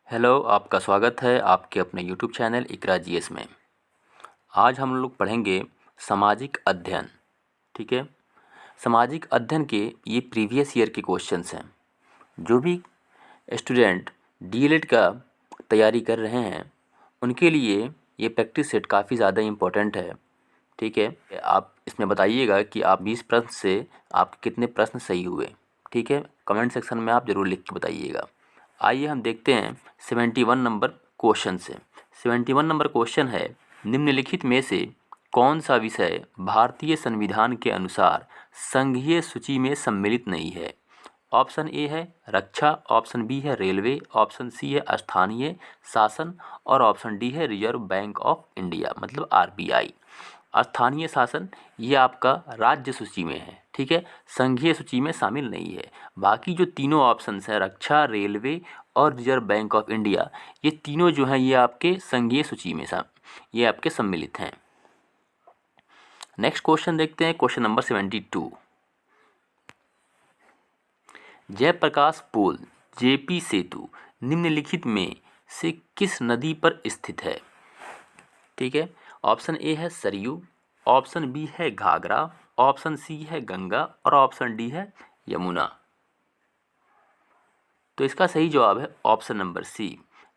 Hello, आपका स्वागत है आपके अपने यूट्यूब चैनल इकरा जीएस में। आज हम लोग पढ़ेंगे सामाजिक अध्ययन। ठीक है, सामाजिक अध्ययन के ये प्रीवियस ईयर के क्वेश्चंस हैं। जो भी स्टूडेंट डीएलएड का तैयारी कर रहे हैं उनके लिए ये प्रैक्टिस सेट काफ़ी ज़्यादा इम्पोर्टेंट है। ठीक है, आप इसमें बताइएगा कि आप 20 प्रश्न से आपके कितने प्रश्न सही हुए। ठीक है, कमेंट सेक्शन में आप ज़रूर लिख के बताइएगा। आइए हम देखते हैं 71 नंबर क्वेश्चन से। 71 नंबर क्वेश्चन है, निम्नलिखित में से कौन सा विषय भारतीय संविधान के अनुसार संघीय सूची में सम्मिलित नहीं है। ऑप्शन ए है रक्षा, ऑप्शन बी है रेलवे, ऑप्शन सी है स्थानीय शासन और ऑप्शन डी है रिजर्व बैंक ऑफ इंडिया मतलब आरबीआई। स्थानीय शासन ये आपका राज्य सूची में है। ठीक है, संघीय सूची में शामिल नहीं है। बाकी जो तीनों ऑप्शंस हैं रक्षा, रेलवे और रिजर्व बैंक ऑफ इंडिया, ये तीनों जो हैं ये आपके संघीय सूची में ये आपके सम्मिलित हैं। नेक्स्ट क्वेश्चन देखते हैं, क्वेश्चन नंबर 72। जयप्रकाश पुल जेपी सेतु निम्नलिखित में से किस नदी पर स्थित है। ठीक है, ऑप्शन ए है सरयू, ऑप्शन बी है घाघरा, ऑप्शन सी है गंगा और ऑप्शन डी है यमुना। तो इसका सही जवाब है ऑप्शन नंबर सी,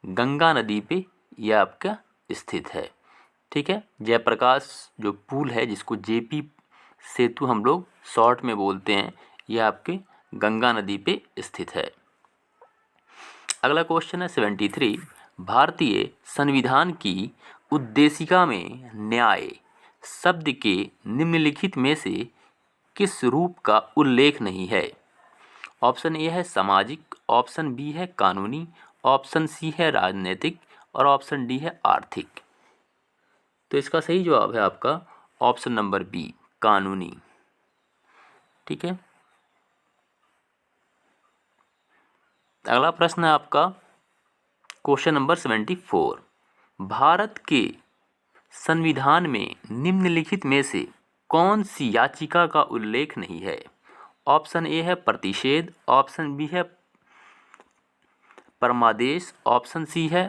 गंगा नदी पे यह आपका स्थित है। ठीक है, जयप्रकाश जो पुल है जिसको जेपी सेतु हम लोग शॉर्ट में बोलते हैं, यह आपके गंगा नदी पे स्थित है। अगला क्वेश्चन है 73। भारतीय संविधान की उद्देशिका में न्याय शब्द के निम्नलिखित में से किस रूप का उल्लेख नहीं है। ऑप्शन ए है सामाजिक, ऑप्शन बी है कानूनी, ऑप्शन सी है राजनीतिक और ऑप्शन डी है आर्थिक। तो इसका सही जवाब है आपका ऑप्शन नंबर बी, कानूनी। ठीक है, अगला प्रश्न है आपका क्वेश्चन नंबर 74। भारत के संविधान में निम्नलिखित में से कौन सी याचिका का उल्लेख नहीं है। ऑप्शन ए है प्रतिषेध, ऑप्शन बी है परमादेश, ऑप्शन सी है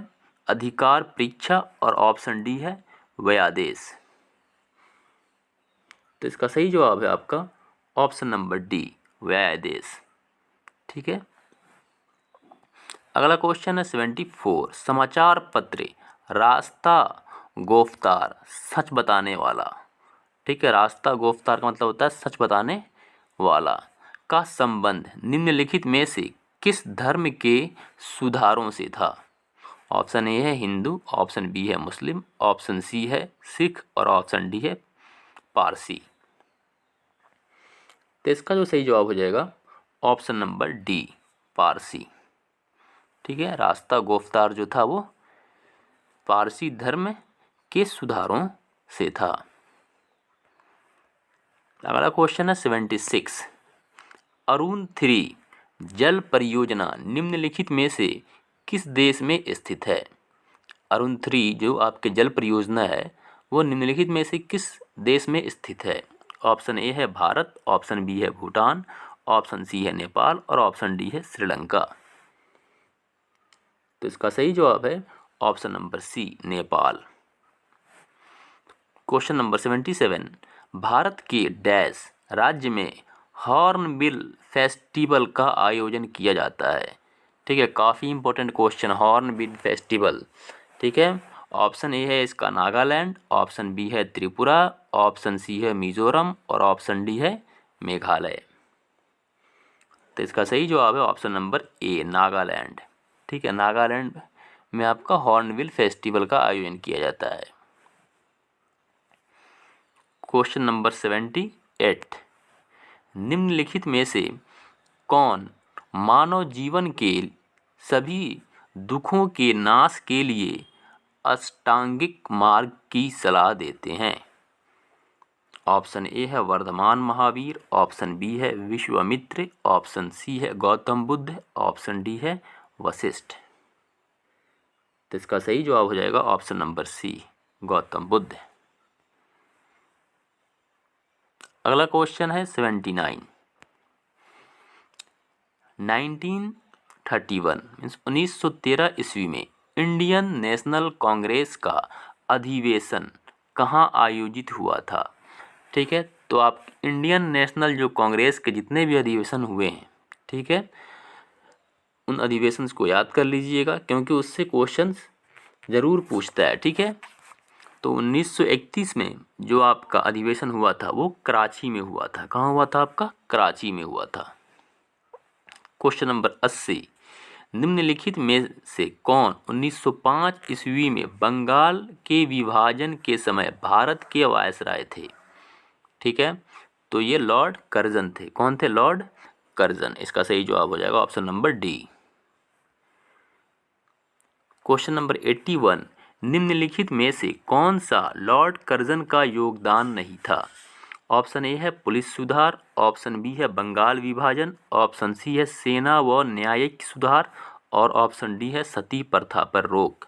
अधिकार परीक्षा और ऑप्शन डी है व्यादेश। तो इसका सही जवाब है आपका ऑप्शन नंबर डी, व्यादेश। ठीक है, अगला क्वेश्चन है 74। समाचार पत्र रास्ता गोफ्तार सच बताने वाला। ठीक है, रास्ता गोफ्तार का मतलब होता है सच बताने वाला का संबंध निम्नलिखित में से किस धर्म के सुधारों से था। ऑप्शन ए है हिंदू, ऑप्शन बी है मुस्लिम, ऑप्शन सी है सिख और ऑप्शन डी है पारसी। तो इसका जो सही जवाब हो जाएगा ऑप्शन नंबर डी, पारसी। ठीक है, रास्ता गोफ्तार जो था वो पारसी धर्म के सुधारों से था। अगला क्वेश्चन है 76। अरुण 3 जल परियोजना निम्नलिखित में से किस देश में स्थित है। अरुण 3 जो आपके जल परियोजना है वो निम्नलिखित में से किस देश में स्थित है। ऑप्शन ए है भारत, ऑप्शन बी है भूटान, ऑप्शन सी है नेपाल और ऑप्शन डी है श्रीलंका। तो इसका सही जवाब है option number C, Nepal. Question number 77। Bharat के डैश राज्य में हॉर्नबिल फेस्टिवल का आयोजन किया जाता है। ठीक है, काफ़ी इंपॉर्टेंट क्वेश्चन, हॉर्नबिल फेस्टिवल। ठीक है, ऑप्शन ए है इसका नागालैंड, ऑप्शन बी है त्रिपुरा, ऑप्शन सी है मिजोरम और ऑप्शन डी है मेघालय। तो इसका सही जवाब है ऑप्शन नंबर ए, नागालैंड। ठीक है, नागालैंड में आपका हॉर्नबिल फेस्टिवल का आयोजन किया जाता है। Question number 78। निम्नलिखित में से कौन मानव जीवन के सभी दुखों के नाश के लिए अष्टांगिक मार्ग की सलाह देते हैं। ऑप्शन ए है वर्धमान महावीर, ऑप्शन बी है विश्वामित्र, ऑप्शन सी है गौतम बुद्ध, ऑप्शन डी है वशिष्ठ। तो इसका सही जवाब हो जाएगा option number C, Gautam Buddha. अगला क्वेश्चन है 79। 1931 मीन्स 1913 ईस्वी में इंडियन नेशनल कांग्रेस का अधिवेशन कहाँ आयोजित हुआ था? ठीक है, तो आप इंडियन नेशनल जो कांग्रेस के जितने भी अधिवेशन हुए हैं, ठीक है, उन अधिवेशन को याद कर लीजिएगा क्योंकि उससे क्वेश्चंस ज़रूर पूछता है। ठीक है, तो 1931 में जो आपका अधिवेशन हुआ था वो कराची में हुआ था। कहाँ हुआ था आपका? कराची में हुआ था। क्वेश्चन नंबर 80, निम्नलिखित में से कौन 1905 ईस्वी में बंगाल के विभाजन के समय भारत के वायसराय थे? ठीक है, तो ये लॉर्ड कर्जन थे। कौन थे? Lord Curzon. इसका सही जवाब हो जाएगा option number D. Question number 81, निम्नलिखित में से कौन सा लॉर्ड कर्जन का योगदान नहीं था? ऑप्शन ए है पुलिस सुधार, ऑप्शन बी है बंगाल विभाजन, ऑप्शन सी है सेना व न्यायिक सुधार और ऑप्शन डी है सती प्रथा पर रोक।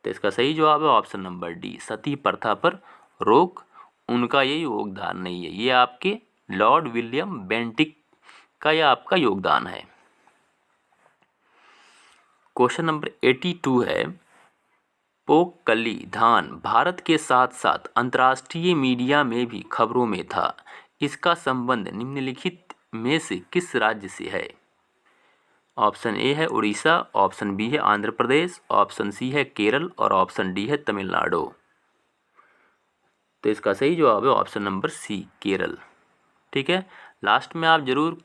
तो इसका सही जवाब है ऑप्शन नंबर डी, सती प्रथा पर रोक। उनका ये योगदान नहीं है, ये आपके लॉर्ड विलियम बेंटिक का यह आपका योगदान है। क्वेश्चन नंबर 82 है, पोकली धान भारत के साथ साथ अंतर्राष्ट्रीय मीडिया में भी खबरों में था। इसका संबंध निम्नलिखित में से किस राज्य से है? ऑप्शन ए है उड़ीसा, ऑप्शन बी है आंध्र प्रदेश, ऑप्शन सी है केरल और ऑप्शन डी है तमिलनाडु। तो इसका सही जवाब है ऑप्शन नंबर सी, केरल। ठीक है, लास्ट में आप जरूर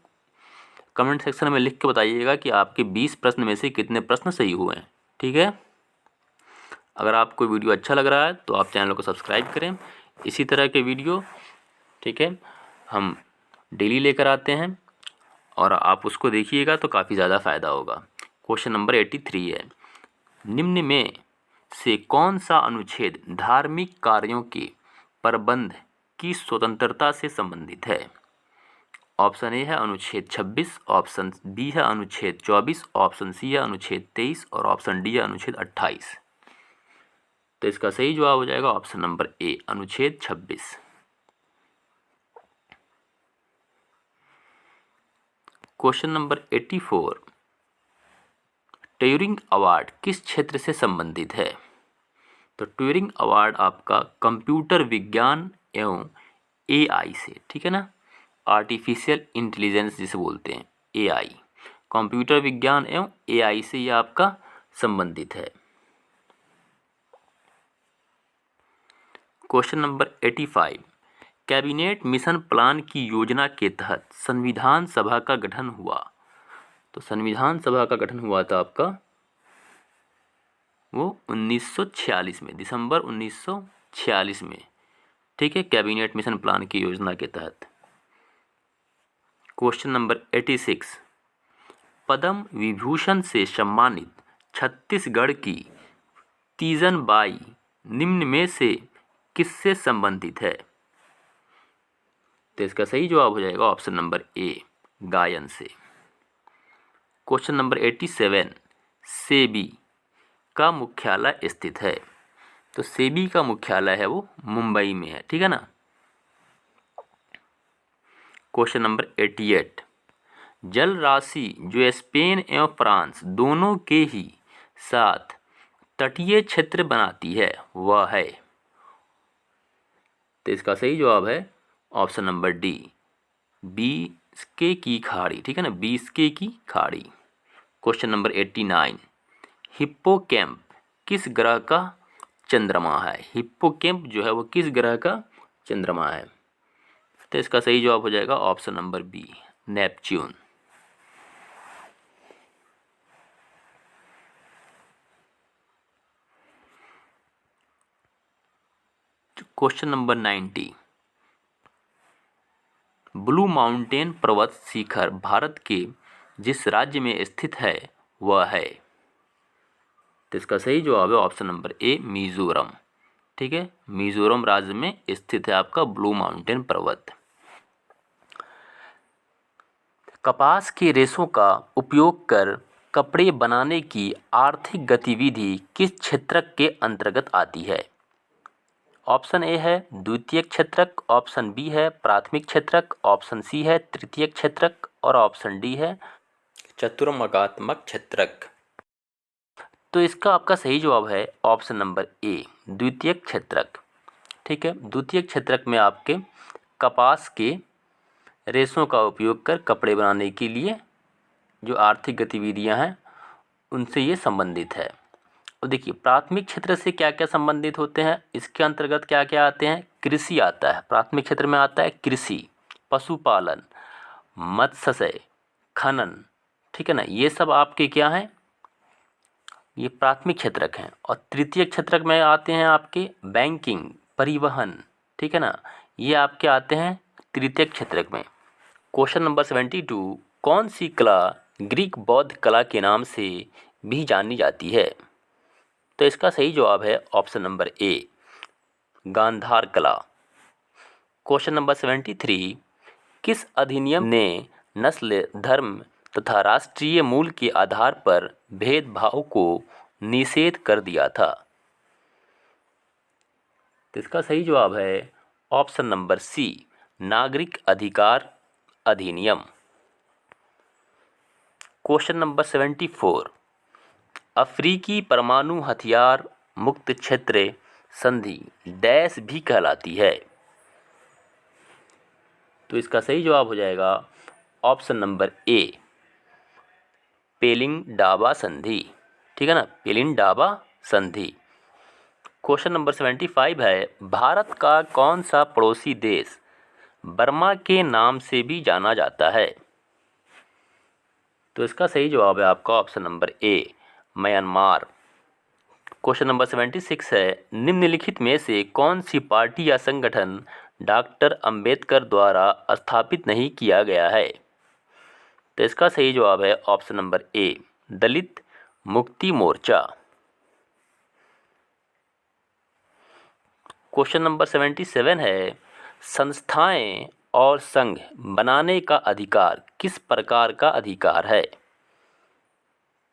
कमेंट सेक्शन में लिख के बताइएगा कि आपके 20 प्रश्न में से कितने प्रश्न सही हुए हैं। ठीक है, अगर आपको वीडियो अच्छा लग रहा है तो आप चैनल को सब्सक्राइब करें। इसी तरह के वीडियो, ठीक है, हम डेली लेकर आते हैं और आप उसको देखिएगा तो काफ़ी ज़्यादा फ़ायदा होगा। क्वेश्चन नंबर 83 है, निम्न में से कौन सा अनुच्छेद धार्मिक कार्यों के प्रबंध की स्वतंत्रता से संबंधित है? ऑप्शन ए है अनुच्छेद 26, ऑप्शन बी है अनुच्छेद 24, ऑप्शन सी है अनुच्छेद 23 और ऑप्शन डी है अनुच्छेद 28। तो इसका सही जवाब हो जाएगा ऑप्शन नंबर ए, अनुच्छेद 26। क्वेश्चन नंबर 84, ट्यूरिंग अवार्ड किस क्षेत्र से संबंधित है? तो ट्यूरिंग अवार्ड आपका कंप्यूटर विज्ञान एवं एआई से, ठीक है ना, आर्टिफिशियल इंटेलिजेंस जिसे बोलते हैं, एआई, कंप्यूटर विज्ञान एवं एआई से यह आपका संबंधित है। Question number 85, cabinet mission plan की योजना के तहत संविधान सभा का गठन हुआ। तो संविधान सभा का गठन हुआ था आपका वो 1946 में, दिसंबर 1946 में। ठीक है, कैबिनेट मिशन प्लान की योजना के तहत। क्वेश्चन नंबर 86, पद्म विभूषण से सम्मानित छत्तीसगढ़ की तीजन बाई निम्न में से किससे संबंधित है? तो इसका सही जवाब हो जाएगा ऑप्शन नंबर ए, गायन से। क्वेश्चन नंबर 87, सेबी का मुख्यालय स्थित है। तो सेबी का मुख्यालय है वो मुंबई में है। ठीक है ना। क्वेश्चन नंबर 88, जल राशि जो स्पेन एवं फ्रांस दोनों के ही साथ तटीय क्षेत्र बनाती है वह है। तो इसका सही जवाब है ऑप्शन नंबर डी, बीस्के की खाड़ी। ठीक है ना, बीस्के की खाड़ी। क्वेश्चन नंबर 89, हिप्पोकैम्प किस ग्रह का चंद्रमा है? हिप्पोकैम्प जो है वो किस ग्रह का चंद्रमा है? तो इसका सही जवाब हो जाएगा option number B, Neptune. Question number 90, Blue Mountain पर्वत शिखर भारत के जिस राज्य में स्थित है वह है। तो इसका सही जवाब है ऑप्शन नंबर ए, मिजोरम। ठीक है, मिजोरम राज्य में स्थित है आपका ब्लू माउंटेन पर्वत। कपास के रेशों का उपयोग कर कपड़े बनाने की आर्थिक गतिविधि किस क्षेत्रक के अंतर्गत आती है? ऑप्शन ए है द्वितीयक क्षेत्रक, ऑप्शन बी है प्राथमिक क्षेत्रक, ऑप्शन सी है तृतीयक क्षेत्रक और ऑप्शन डी है चतुर्मुखात्मक क्षेत्रक। तो इसका आपका सही जवाब है ऑप्शन नंबर ए, द्वितीयक क्षेत्रक। ठीक है, द्वितीयक क्षेत्रक में आपके कपास के रेशों का उपयोग कर कपड़े बनाने के लिए जो आर्थिक गतिविधियां हैं उनसे ये संबंधित है। और देखिए प्राथमिक क्षेत्र से क्या क्या संबंधित होते हैं, इसके अंतर्गत क्या क्या आते हैं, कृषि आता है, प्राथमिक क्षेत्र में आता है कृषि, पशुपालन, मत्स्य, खनन, ठीक है ना, ये सब आपके क्या हैं, ये प्राथमिक क्षेत्रक हैं। और तृतीय क्षेत्रक में आते हैं आपके बैंकिंग, परिवहन, ठीक है ना, ये आपके आते हैं तृतीय क्षेत्रक में। क्वेश्चन नंबर 72, कौन सी कला ग्रीक बौद्ध कला के नाम से भी जानी जाती है? तो इसका सही जवाब है ऑप्शन नंबर ए, गांधार कला। क्वेश्चन नंबर 73, किस अधिनियम ने नस्ल, धर्म तथा राष्ट्रीय मूल के आधार पर भेदभाव को निषेध कर दिया था? तो इसका सही जवाब है ऑप्शन नंबर सी, नागरिक अधिकार अधिनियम। क्वेश्चन नंबर 74, अफ्रीकी परमाणु हथियार मुक्त क्षेत्र संधि डैश भी कहलाती है? तो इसका सही जवाब हो जाएगा ऑप्शन नंबर ए, पेलिंग-डाबा संधि। ठीक है ना, पेलिंग-डाबा संधि। क्वेश्चन नंबर 75 है, भारत का कौन सा पड़ोसी देश बर्मा के नाम से भी जाना जाता है? तो इसका सही जवाब है आपका option number A, Myanmar. Question number 76 है, निम्नलिखित में से कौन सी पार्टी या संगठन डॉक्टर अंबेडकर द्वारा स्थापित नहीं किया गया है? तो इसका सही जवाब है option number A, Dalit Mukti Morcha. Question number 77 है, संस्थाएं और संघ बनाने का अधिकार किस प्रकार का अधिकार है?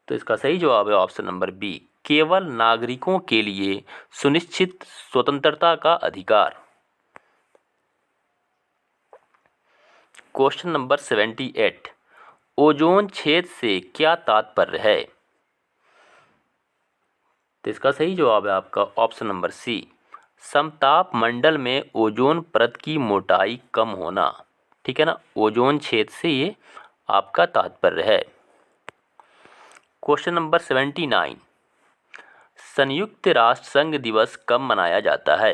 तो इसका सही जवाब है ऑप्शन नंबर बी, केवल नागरिकों के लिए सुनिश्चित स्वतंत्रता का अधिकार। क्वेश्चन नंबर 78, ओजोन छेद से क्या तात्पर्य है? तो इसका सही जवाब है आपका ऑप्शन नंबर सी, समताप मंडल में ओजोन परत की मोटाई कम होना। ठीक है ना, ओजोन छेद से ये आपका तात्पर्य है। क्वेश्चन नंबर 79, संयुक्त राष्ट्र संघ दिवस कब मनाया जाता है?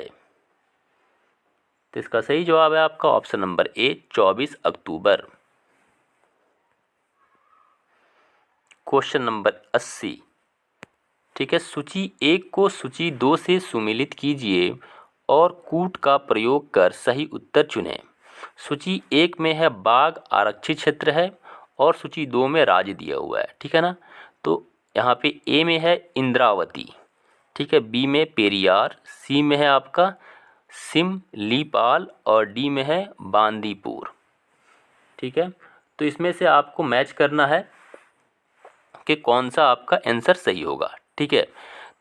तो इसका सही जवाब है आपका option number A, 24 October. Question number 80, ठीक है, सूची 1 को सूची 2 से सुमेलित कीजिए और कूट का प्रयोग कर सही उत्तर चुनें। सूची 1 में है बाघ आरक्षित क्षेत्र है और सूची 2 में राज्य दिया हुआ है। ठीक है ना, तो यहाँ पे ए में है इंद्रावती, ठीक है, बी में पेरियार, सी में है आपका सिमलीपाल और डी में है बांदीपुर। ठीक है, तो इसमें से आपको मैच करना है कि कौन सा आपका आंसर सही होगा। ठीक है,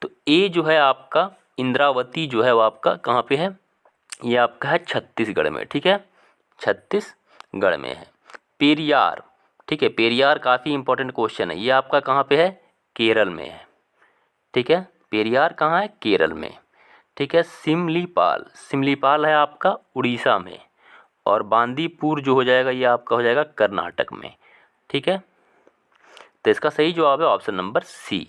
तो ए जो है आपका इंद्रावती जो है वो आपका कहाँ पे है, ये आपका है छत्तीसगढ़ में। ठीक है, छत्तीसगढ़ में है। पेरियार, ठीक है, पेरियार काफ़ी इंपॉर्टेंट क्वेश्चन है, ये आपका कहाँ पे है, केरल में है। ठीक है, पेरियार कहाँ है, केरल में। ठीक है, सिमलीपाल, सिमलीपाल है आपका उड़ीसा में, और बांदीपुर जो हो जाएगा ये आपका हो जाएगा कर्नाटक में। ठीक है, तो इसका सही जवाब है option number C.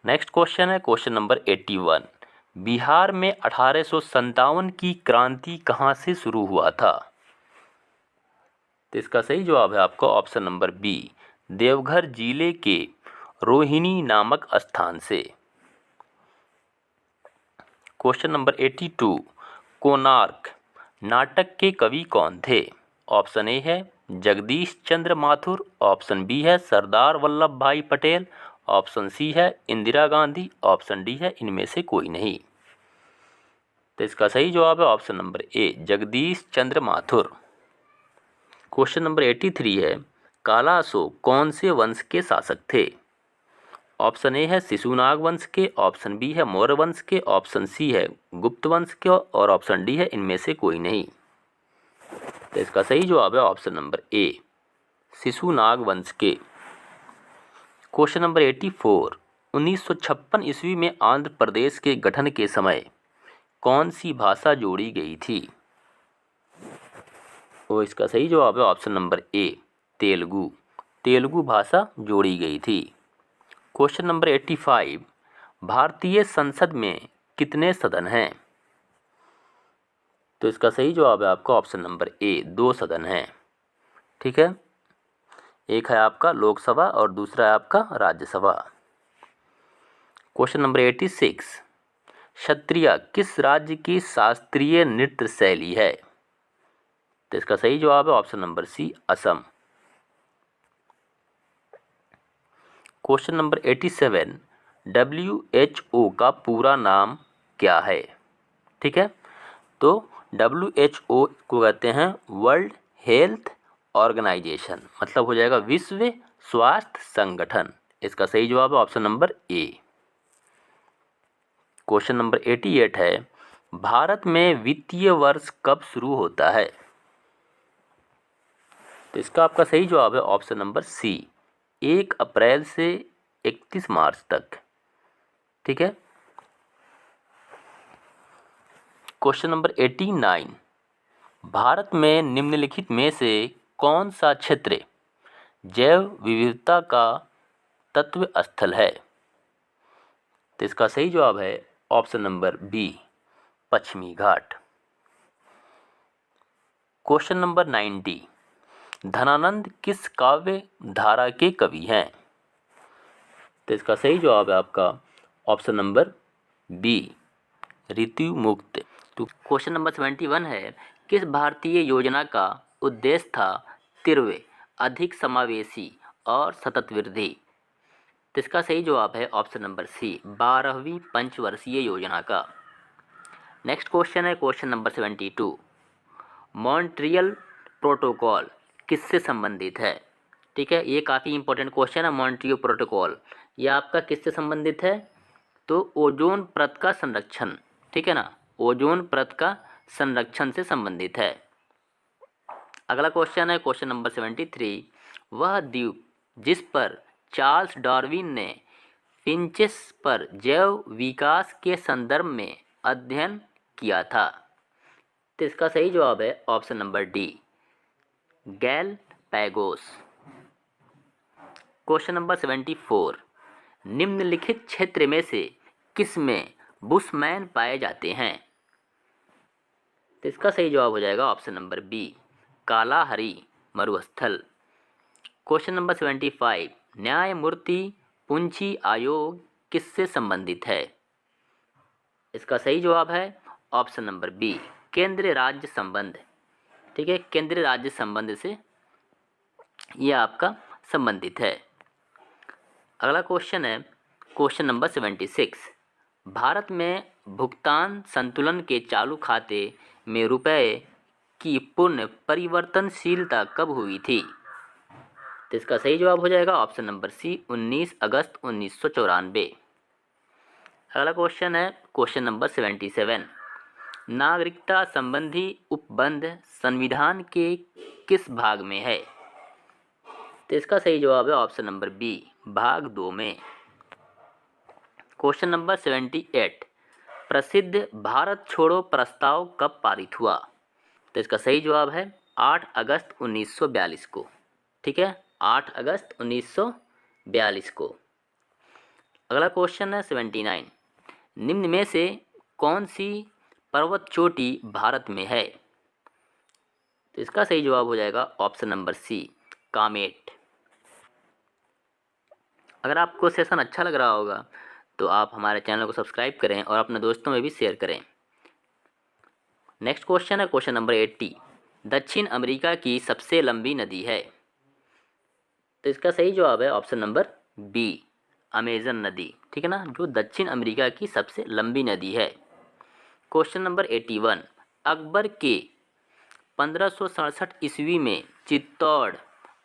Next question है क्वेश्चन नंबर 81, बिहार में 1857 की क्रांति कहाँ से शुरू हुआ था? तो इसका सही जवाब है आपका ऑप्शन नंबर बी, देवघर जिले के रोहिणी नामक स्थान से। क्वेश्चन नंबर 82, कोणार्क नाटक के कवि कौन थे? ऑप्शन ए है जगदीश चंद्र माथुर, ऑप्शन बी है सरदार वल्लभ भाई पटेल, ऑप्शन सी है इंदिरा गांधी, ऑप्शन डी है इनमें से कोई नहीं। तो इसका सही जवाब है option number A, Jagdish Chandra Mathur. Question number 83 है, काला अशोक कौन से वंश के शासक थे? ऑप्शन ए है शिशुनाग वंश के, ऑप्शन बी है मौर्य वंश के, ऑप्शन सी है गुप्त वंश के और ऑप्शन डी है इनमें से कोई नहीं। तो इसका सही जवाब है ऑप्शन नंबर ए, शिशुनाग वंश के। क्वेश्चन नंबर 84, 1956 ईस्वी में आंध्र प्रदेश के गठन के समय कौन सी भाषा जोड़ी गई थी? तो इसका सही जवाब है option number A, Telugu. Telugu भाषा जोड़ी गई थी। क्वेश्चन नंबर 85, भारतीय संसद में कितने सदन हैं? तो इसका सही जवाब है आपका ऑप्शन नंबर ए, 2 सदन हैं। ठीक है, एक है आपका लोकसभा और दूसरा है आपका राज्यसभा। क्वेश्चन नंबर 86, क्षत्रिय किस राज्य की शास्त्रीय नृत्य शैली है? तो इसका सही जवाब है option number C, Assam. Question number 87, WHO का पूरा नाम क्या है? ठीक है, तो WHO को कहते हैं वर्ल्ड हेल्थ ऑर्गेनाइजेशन, मतलब हो जाएगा विश्व स्वास्थ्य संगठन। इसका सही जवाब है option number A. Question number 88 है, भारत में वित्तीय वर्ष कब शुरू होता है? तो इसका आपका सही जवाब है ऑप्शन नंबर सी, 1 अप्रैल से 31 मार्च तक। ठीक है, क्वेश्चन नंबर 89, भारत में निम्नलिखित में से कौन सा क्षेत्र जैव विविधता का तत्व स्थल है? तो इसका सही जवाब है ऑप्शन नंबर बी, पश्चिमी घाट। क्वेश्चन नंबर 90, धनानंद किस काव्य धारा के कवि हैं? तो इसका सही जवाब है आपका ऑप्शन नंबर बी, ऋतु मुक्त। तो क्वेश्चन नंबर 71 है, किस भारतीय योजना का उद्देश्य था तीव्र, अधिक समावेशी और सतत वृद्धि? तो इसका सही जवाब है ऑप्शन नंबर सी, 12वीं पंचवर्षीय योजना का। नेक्स्ट क्वेश्चन है क्वेश्चन नंबर 72, मॉन्ट्रियल प्रोटोकॉल किससे संबंधित है? ठीक है, ये काफ़ी इंपॉर्टेंट क्वेश्चन है। मॉन्ट्रियल प्रोटोकॉल ये आपका किससे संबंधित है? तो ओजोन परत का संरक्षण, ठीक है ना, ओजोन परत का संरक्षण से संबंधित है। अगला क्वेश्चन है क्वेश्चन नंबर 73, वह द्वीप जिस पर चार्ल्स डार्विन ने फिंचेस पर जैव विकास के संदर्भ में अध्ययन किया था? तो इसका सही जवाब है option number D, Galapagos. Question number 74, निम्नलिखित क्षेत्र में से किस में बुशमैन पाए जाते हैं? तो इसका सही जवाब हो जाएगा ऑप्शन नंबर बी, कालाहरी मरुस्थल। क्वेश्चन नंबर 75, न्यायमूर्ति पुंछी आयोग किससे संबंधित है? इसका सही जवाब है ऑप्शन नंबर बी, केंद्रीय राज्य संबंध। ठीक है, केंद्रीय राज्य संबंध से यह आपका संबंधित है। अगला क्वेश्चन है क्वेश्चन नंबर 76, भारत में भुगतान संतुलन के चालू खाते में रुपए की पूर्ण परिवर्तनशीलता कब हुई थी? तो इसका सही जवाब हो जाएगा ऑप्शन नंबर सी, 19 अगस्त 1994। अगला क्वेश्चन है क्वेश्चन नंबर 77, नागरिकता संबंधी उपबंध संविधान के किस भाग में है? तो इसका सही जवाब है ऑप्शन नंबर बी, भाग 2 में। क्वेश्चन नंबर 78, प्रसिद्ध भारत छोड़ो प्रस्ताव कब पारित हुआ? तो इसका सही जवाब है 8 अगस्त 1942 को। ठीक है, 8 अगस्त 1942 को। अगला क्वेश्चन है 79, निम्न में से कौन सी पर्वत चोटी भारत में है? तो इसका सही जवाब हो जाएगा ऑप्शन नंबर सी, कामेट। अगर आपको सेशन अच्छा लग रहा होगा तो आप हमारे चैनल को सब्सक्राइब करें और अपने दोस्तों में भी शेयर करें। नेक्स्ट क्वेश्चन है क्वेश्चन नंबर 80, दक्षिण अमेरिका की सबसे लंबी नदी है? तो इसका सही जवाब है ऑप्शन नंबर बी, अमेजन नदी। ठीक है ना, जो दक्षिण अमेरिका की सबसे लंबी नदी है। क्वेश्चन नंबर 81, अकबर के 1567 ईस्वी में चित्तौड़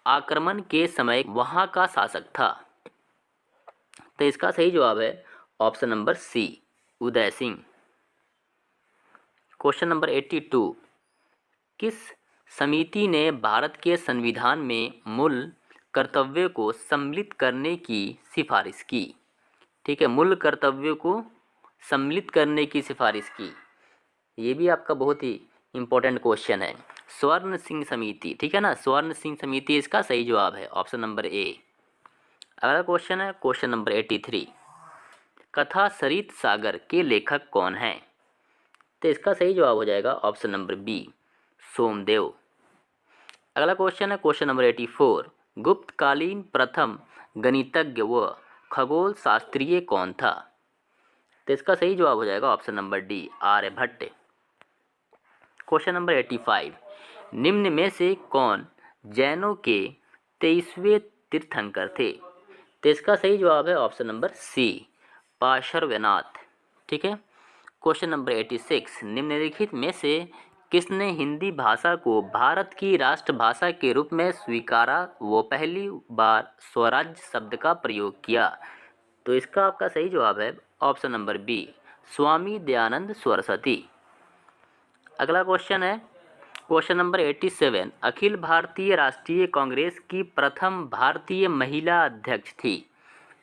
आक्रमण के समय वहाँ का शासक था? तो इसका सही जवाब है ऑप्शन नंबर सी, उदय सिंह। क्वेश्चन नंबर 82, किस समिति ने भारत के संविधान में मूल कर्तव्य को सम्मिलित करने की सिफारिश की। ठीक है, मूल कर्तव्य को सम्मिलित करने की सिफारिश की। ये भी आपका बहुत ही इम्पोर्टेंट क्वेश्चन है। स्वर्ण सिंह समिति, ठीक है ना, स्वर्ण सिंह समिति इसका सही जवाब है, ऑप्शन नंबर ए। अगला क्वेश्चन है क्वेश्चन नंबर 83। कथा सरित सागर के लेखक कौन हैं? तो इसका सही जवाब हो जाएगा ऑप्शन नंबर बी, सोमदेव। अगला क्वेश्चन है क्वेश्चन नंबर 84। गुप्तकालीन प्रथम गणितज्ञ व खगोल शास्त्रीय कौन था? तो इसका सही जवाब हो जाएगा option number D, Aryabhatta. Question number 85। निम्न में से कौन जैनों के 23वें तीर्थंकर थे? तो इसका सही जवाब है ऑप्शन नंबर सी, पार्श्वनाथ। ठीक है। Question number 86। निम्नलिखित में से किसने हिंदी भाषा को भारत की राष्ट्रभाषा के रूप में स्वीकारा व पहली बार स्वराज शब्द का प्रयोग किया? तो इसका आपका सही जवाब है option number B, Swami Dayanand Saraswati. अगला क्वेश्चन है क्वेश्चन नंबर 87। अखिल भारतीय राष्ट्रीय कांग्रेस की प्रथम भारतीय महिला अध्यक्ष थी।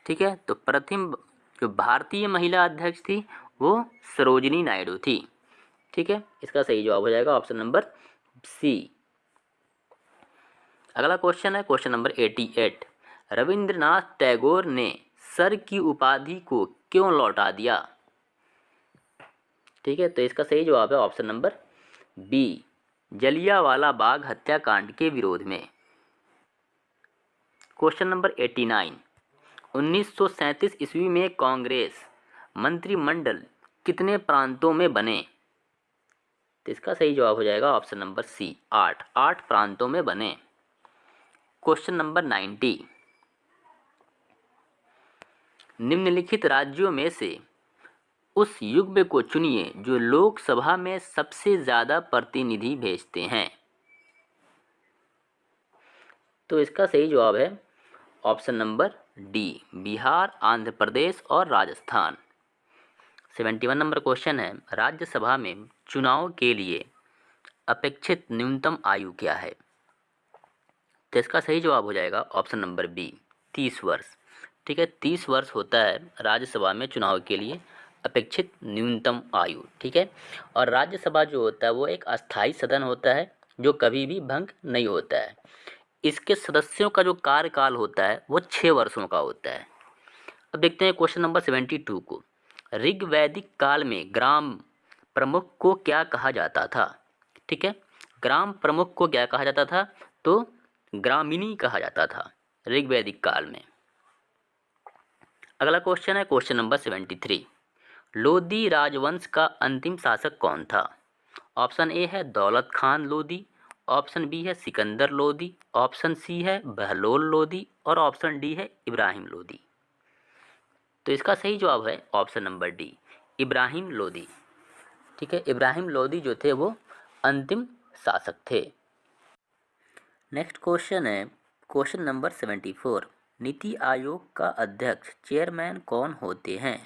ठीक है, तो प्रथम जो भारतीय महिला अध्यक्ष थी वो सरोजिनी नायडू थी। ठीक है, इसका सही जवाब हो जाएगा ऑप्शन नंबर सी। अगला क्वेश्चन है क्वेश्चन नंबर 88। रविंद्रनाथ टैगोर ने सर की उपाधि को क्यों लौटा दिया? ठीक है, तो इसका सही जवाब है option number B, Jallianwala Bagh हत्याकांड के विरोध में। Question number 89। 1937 ईस्वी में कांग्रेस मंत्रिमंडल कितने प्रांतों में बने? तो इसका सही जवाब हो जाएगा ऑप्शन नंबर सी, 8 प्रांतों में बने। Question number 90। निम्नलिखित राज्यों में से उस युग्म को चुनिए जो लोकसभा में सबसे ज़्यादा प्रतिनिधि भेजते हैं। तो इसका सही जवाब है option number D, Bihar, Andhra Pradesh और राजस्थान। 71 नंबर क्वेश्चन है राज्यसभा में चुनाव के लिए अपेक्षित न्यूनतम आयु क्या है? तो इसका सही जवाब हो जाएगा ऑप्शन नंबर बी, 30 वर्ष। ठीक है, 30 वर्ष होता है राज्यसभा में चुनाव के लिए अपेक्षित न्यूनतम आयु। ठीक है, और राज्यसभा जो होता है वो एक अस्थायी सदन होता है जो कभी भी भंग नहीं होता है। इसके सदस्यों का जो कार्यकाल होता है वो 6 वर्षों का होता है। अब देखते हैं क्वेश्चन नंबर 72 को। ऋग्वैदिक काल में ग्राम प्रमुख को क्या कहा जाता था? ठीक है, ग्राम प्रमुख को क्या कहा जाता था? तो ग्रामीणी कहा जाता था ऋग्वैदिक काल में। अगला क्वेश्चन है क्वेश्चन नंबर 73। लोदी राजवंश का अंतिम शासक कौन था? ऑप्शन ए है दौलत खान लोदी, ऑप्शन बी है सिकंदर लोदी, ऑप्शन सी है बहलोल लोदी और ऑप्शन डी है इब्राहिम लोदी। तो इसका सही जवाब है option number D, Ibrahim Lodi. ठीक है, इब्राहिम लोदी जो थे वो अंतिम शासक थे। नेक्स्ट क्वेश्चन है क्वेश्चन नंबर 74। नीति आयोग का अध्यक्ष चेयरमैन कौन होते हैं?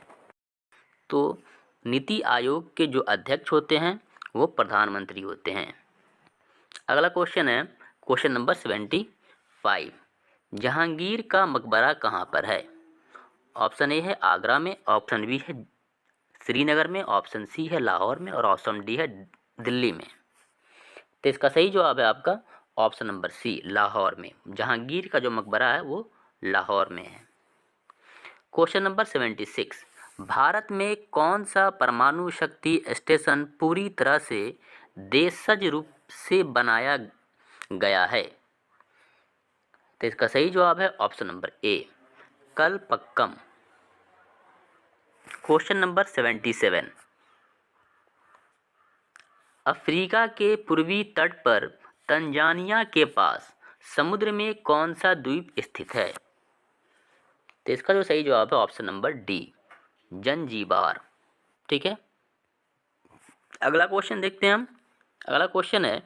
तो नीति आयोग के जो अध्यक्ष होते हैं वो प्रधानमंत्री होते हैं। अगला क्वेश्चन है क्वेश्चन नंबर 75। जहांगीर का मकबरा कहाँ पर है? ऑप्शन ए है आगरा में, ऑप्शन बी है श्रीनगर में, ऑप्शन सी है लाहौर में और ऑप्शन डी है दिल्ली में। तो इसका सही जवाब है आपका ऑप्शन नंबर सी, लाहौर में। जहांगीर का जो मकबरा है वो लाहौर में है। Question number 76। भारत में कौन सा परमाणु शक्ति स्टेशन पूरी तरह से देशज रूप से बनाया गया है? तो इसका सही जवाब है option number A, Kalpakkam. Question number 77। Africa के पूर्वी तट पर तंजानिया के पास समुद्र में कौन सा द्वीप स्थित है? तो इसका जो सही जवाब है ऑप्शन नंबर डी, जंजीबार। ठीक है, अगला क्वेश्चन देखते हैं हम। अगला क्वेश्चन है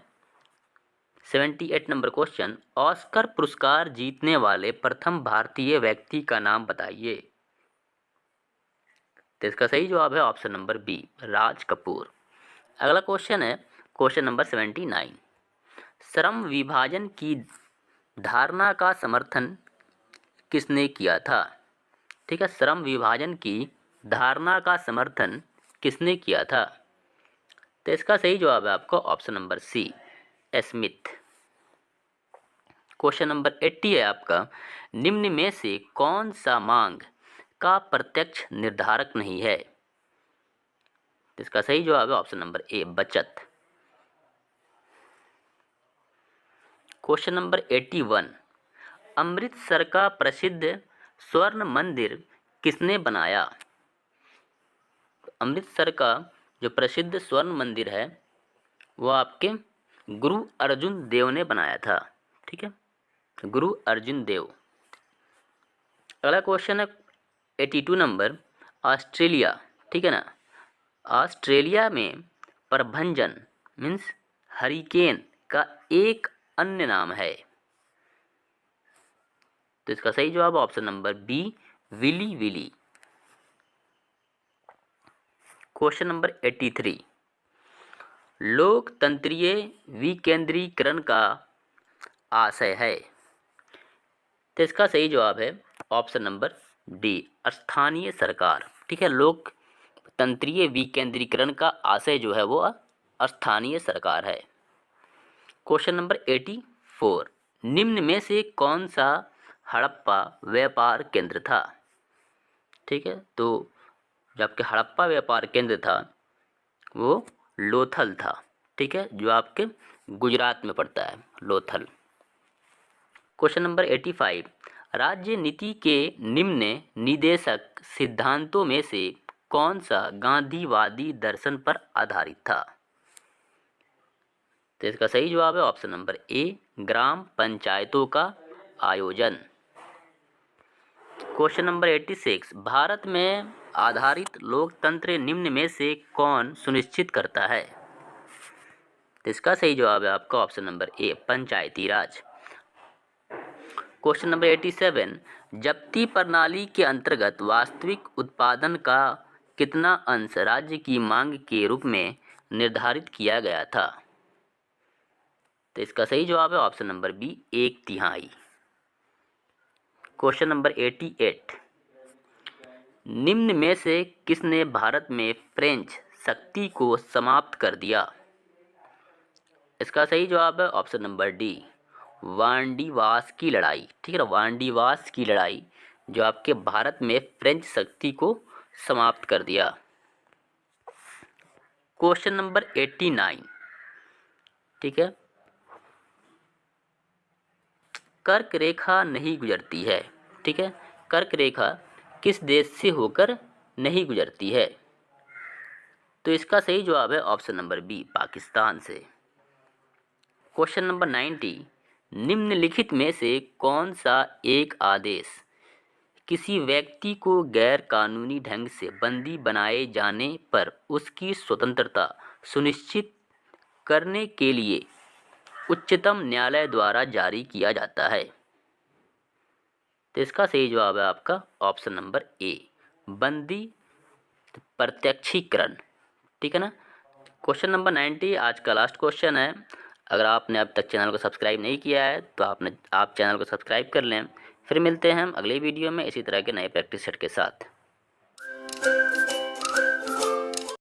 78 नंबर क्वेश्चन। ऑस्कर पुरस्कार जीतने वाले प्रथम भारतीय व्यक्ति का नाम बताइए। तो इसका सही जवाब है option number B, Raj Kapoor. अगला क्वेश्चन है क्वेश्चन नंबर 79। श्रम विभाजन की धारणा का समर्थन किसने किया था? ठीक है, श्रम विभाजन की धारणा का समर्थन किसने किया था? तो इसका सही जवाब है आपका option number C, Smith. Question number 80 है आपका, निम्न में से कौन सा मांग का प्रत्यक्ष निर्धारक नहीं है? तो इसका सही जवाब है ऑप्शन नंबर ए, बचत। क्वेश्चन नंबर 81, अमृतसर का प्रसिद्ध स्वर्ण मंदिर किसने बनाया? अमृतसर का जो प्रसिद्ध स्वर्ण मंदिर है वो आपके गुरु अर्जुन देव ने बनाया था। ठीक है, गुरु अर्जुन देव। अगला क्वेश्चन है 82 नंबर, ऑस्ट्रेलिया, ठीक है ना, ऑस्ट्रेलिया में प्रभंजन मीन्स हरिकेन का एक अन्य नाम है। तो इसका सही जवाब option number B, willy willy. Question number 83, लोकतंत्रीय विकेंद्रीकरण का आशय है। तो इसका सही जवाब है ऑप्शन नंबर डी, स्थानीय सरकार। ठीक है, लोकतंत्रीय विकेंद्रीकरण का आशय जो है वो स्थानीय सरकार है। क्वेश्चन नंबर 84, निम्न में से कौन सा हड़प्पा व्यापार केंद्र था? ठीक है, तो जो आपके हड़प्पा व्यापार केंद्र था वो लोथल था। ठीक है, जो आपके गुजरात में पड़ता है, लोथल। क्वेश्चन नंबर 85, राज्य नीति के निम्न निदेशक सिद्धांतों में से कौन सा गांधीवादी दर्शन पर आधारित था? तो इसका सही जवाब है ऑप्शन नंबर ए, ग्राम पंचायतों का आयोजन। क्वेश्चन नंबर 86, भारत में आधारित लोकतंत्र निम्न में से कौन सुनिश्चित करता है? तो इसका सही जवाब है आपका option number A, Panchayati Raj. Question number 87, जब्ती प्रणाली के अंतर्गत वास्तविक उत्पादन का कितना अंश राज्य की मांग के रूप में निर्धारित किया गया था? तो इसका सही जवाब है option number B, 1/3। Question number 88, निम्न में से किसने भारत में फ्रेंच शक्ति को समाप्त कर दिया? इसका सही जवाब है ऑप्शन नंबर डी, वांडीवास की लड़ाई। ठीक है ना, वांडीवास की लड़ाई जो आपके भारत में फ्रेंच शक्ति को समाप्त कर दिया। क्वेश्चन नंबर 89, ठीक है, कर्क रेखा नहीं गुजरती है। ठीक है, कर्क रेखा किस देश से होकर नहीं गुजरती है? तो इसका सही जवाब है ऑप्शन नंबर बी, पाकिस्तान से। क्वेश्चन नंबर 90, निम्नलिखित में से कौन सा एक आदेश किसी व्यक्ति को गैर कानूनी ढंग से बंदी बनाए जाने पर उसकी स्वतंत्रता सुनिश्चित करने के लिए उच्चतम न्यायालय द्वारा जारी किया जाता है? तो इसका सही जवाब है आपका ऑप्शन नंबर ए, बंदी प्रत्यक्षीकरण। ठीक है ना। क्वेश्चन नंबर 90 आज का लास्ट क्वेश्चन है। अगर आपने अब तक चैनल को सब्सक्राइब नहीं किया है तो आप चैनल को सब्सक्राइब कर लें। फिर मिलते हैं हम अगले वीडियो में इसी तरह के नए प्रैक्टिस सेट के साथ।